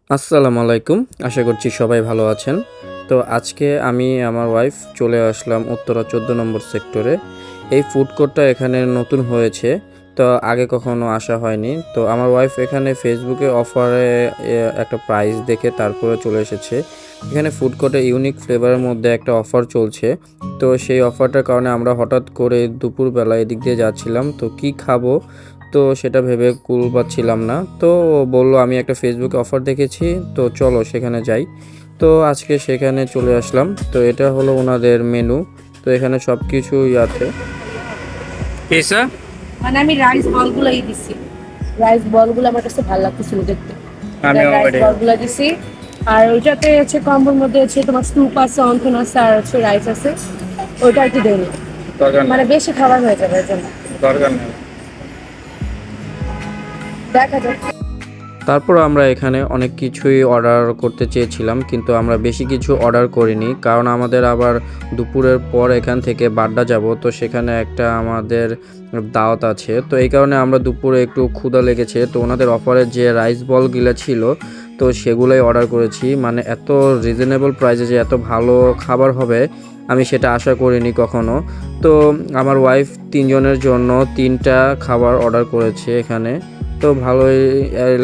আসসালামু আলাইকুম। আশা করছি সবাই ভালো আছেন। তো আজকে আমি আমার ওয়াইফ চলে আসলাম উত্তরা ১৪ নম্বর সেক্টরে। এই ফুড কোর্টটা এখানে নতুন হয়েছে। তো আগে কখনো আসা হয়নি। তো আমার ওয়াইফ এখানে ফেসবুকে অফারে একটা প্রাইস দেখে তারপরে চলে এসেছে। এখানে ফুড কোর্টে ইউনিক ফ্লেভারের মধ্যে একটা অফার চলছে। তো সেই অফারটার কারণে আমরা হঠাৎ করে দুপুরবেলা এদিক দিয়ে যাচ্ছিলাম। তো কি খাবো? তো সেটা ভেবে কুল পাচ্ছিলাম না। তো ও বলল, "আমি একটা ফেসবুকে অফার দেখেছি, তো চলো সেখানে যাই।" তো আজকে সেখানে চলে আসলাম। তো এটা হলো ওনাদের মেনু। তো এখানে সব কিছুই আছে। পেসা মানে আমি রাইস বলগুলাই দিছি। রাইস বলগুলো আমার কাছে ভালো লাগতেছিল দেখতে। আমি রাইস অলরেডি বলগুলো দিছি। আর ওইটাতে হচ্ছে কম্বোর মধ্যে হচ্ছে তোমার স্যুপ আছে, অন্থন আছে, আর হচ্ছে রাইস আছে। ওইটা আর কি দেয়নি, দরকার মানে নেই বেশি খাবার হয়ে যাবে এর জন্য। দরকার নেই। দেখা যাক। তারপর আমরা এখানে অনেক কিছুই অর্ডার করতে চেয়েছিলাম, কিন্তু আমরা বেশি কিছু অর্ডার করিনি, কারণ আমাদের আবার দুপুরের পর এখান থেকে বাড্ডা যাব। তো সেখানে একটা আমাদের দাওয়াত আছে। তো এই কারণে আমরা দুপুরে একটু ক্ষুধা লেগেছে, তো ওনাদের অফারের যে রাইস বলগুলো ছিল তো সেগুলোই অর্ডার করেছি। মানে এত রিজনেবল প্রাইসে যে এত ভালো খাবার হবে আমি সেটা আশা করিনি কখনো। তো আমার ওয়াইফ তিনজনের জন্য তিনটা খাবার অর্ডার করেছে এখানে। তো ভালোই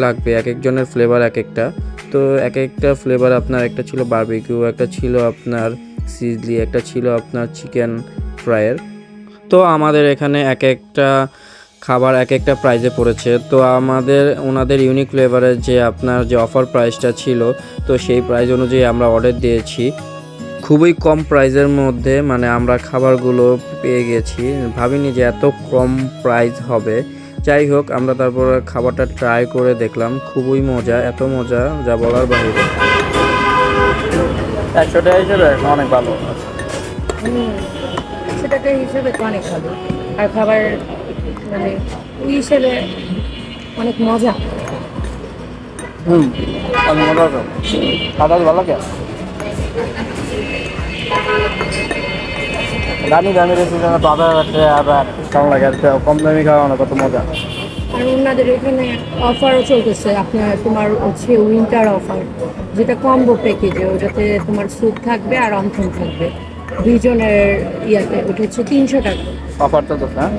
লাগবে, এক একজনের ফ্লেভার এক একটা। তো এক একটা ফ্লেভার আপনার, একটা ছিল বারবিকিউ, একটা ছিল আপনার সিজলি, একটা ছিল আপনার চিকেন ফ্রাইয়ের। তো আমাদের এখানে এক একটা খাবার এক একটা প্রাইজে পড়েছে। তো আমাদের ওনাদের ইউনিক ফ্লেভারের যে আপনার যে অফার প্রাইসটা ছিল, তো সেই প্রাইস অনুযায়ী আমরা অর্ডার দিয়েছি। খুবই কম প্রাইসের মধ্যে মানে আমরা খাবারগুলো পেয়ে গেছি। ভাবিনি যে এত কম প্রাইস হবে। যাই হোক, আমরা তারপর খাবারটা ট্রাই করে দেখলাম, খুবই মজা, এত মজা যা বলার বাইরে। ১০০ টাকা হিসেবে অনেক ভালো। সেটাকে হিসেবে তো অনেক ভালো। আর খাবার মানে ওই হিসেবে অনেক মজা। হুম, অনেক মজা আছে। খাবার ভালো লাগে। দামি দামি রেস্টুরেন্টে তো আদার আছে, আবার কেমন লাগে, আর কম দামি খাওয়া না কত মজা। আর ওনাদের এখানে অফারও চলতেছে, আপনার তোমার হচ্ছে উইন্টার অফার, যেটা কম্বো প্যাকেজে, ওটাতে তোমার স্যুপ থাকবে আর অন্থন থাকবে দুইজনের। ইয়াতে ওটা হচ্ছে 300 টাকা। অফার তো হ্যাঁ।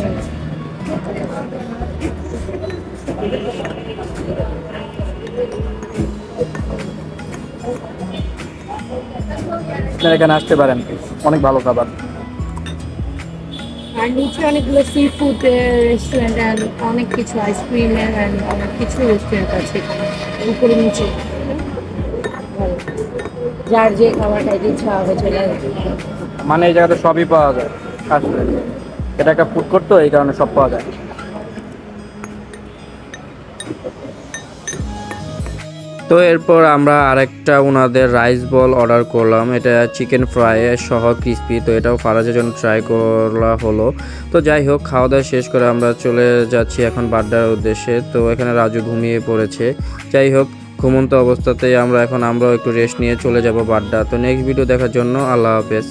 আপনারা এখানে আসতে পারেন, অনেক ভালো খাবার। আর নিচে অনেকগুলো সি ফুড রেস্টুরেন্ট অ্যান্ড অনেক কিছু আইসক্রিমের অ্যান্ড অনেক কিছু রেস্টুরেন্ট আছে এখানে, উপরে নিচে। ভালো। যার যে খাবার খাইতে ইচ্ছা হবে চলে আসবে। মানে এই জায়গাতে সবই পাওয়া যায় আসলে। এটা একটা ফুড কোর্ট, তো এই কারণে সব পাওয়া যায়। তো এরপর আমরা আরেকটা ওনাদের রাইস বল অর্ডার করলাম। এটা চিকেন ফ্রাই সহ ক্রিস্পি। তো এটাও ফারাজের জন্য ট্রাই করা হলো। তো যাই হোক, খাওয়া দাওয়া শেষ করে আমরা চলে যাচ্ছি এখন বাড্ডার উদ্দেশ্যে। তো এখানে রাজু ঘুমিয়ে পড়েছে। যাই হোক, ঘুমন্ত অবস্থাতেই আমরাও একটু রেস্ট নিয়ে চলে যাব বাড্ডা। তো নেক্সট ভিডিও দেখার জন্য আল্লাহ হাফেজ।